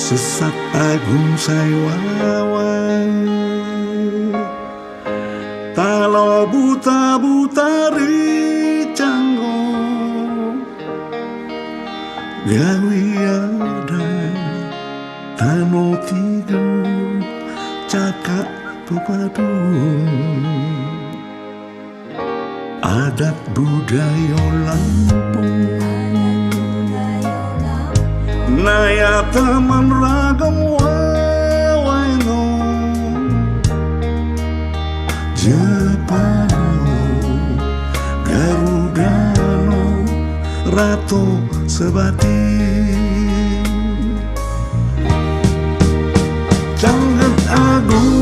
Sesak agung saiwawan talo buta-buta ricanggo gawi ada tano tiga cakak pepadun adat budaya Lampung naya teman ragam wawaino Jepano Garudano Rato Sebati Cangget Agung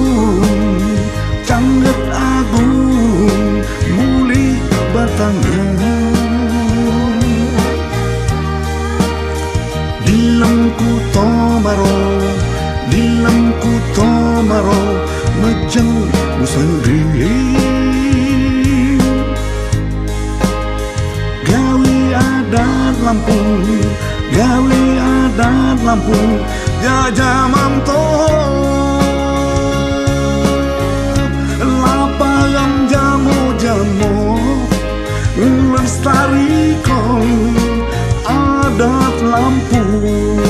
Muli Batangan Dilemku tomaro Mejeng busandri Gawi adat Lampung Jajah mamto Lapang jamu Lestarikan adat Lampung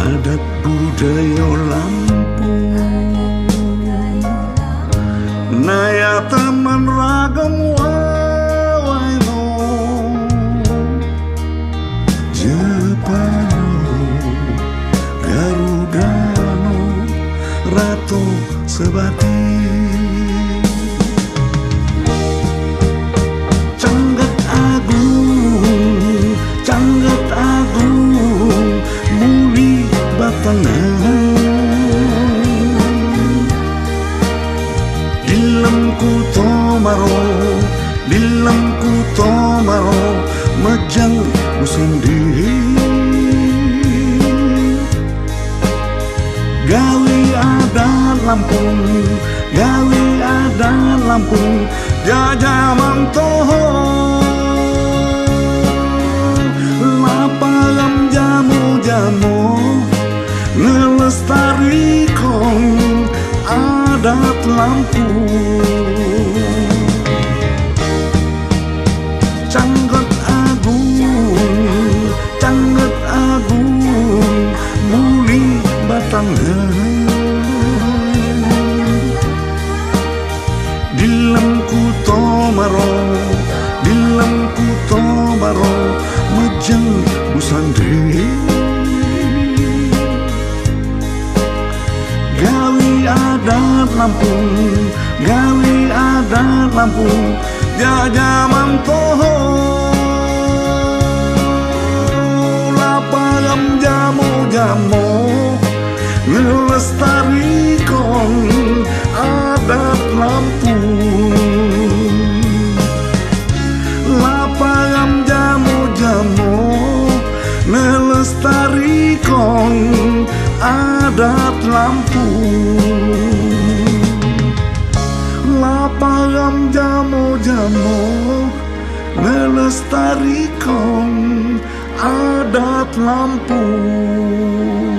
adat budaya Lampung naya teman ragam wawaino Jepano Garudano Rato Sebati Cangget Agung Muli Batangan Dilemku tomaro Mejang busandi Gawi adat Lampung Jajah mantoho Lapang jamu Ngelestarikan adat Lampung Cangget Agung Muli Batangan Dilemku tomaro Mejeng busandri Gawi adat Lampung Jajah mantoho Lapang jamu Ngelestarikan adat Lampung Lapang jamu Ngelestarikan adat Lampung Lapang jamu Ngelestarikan adat Lampung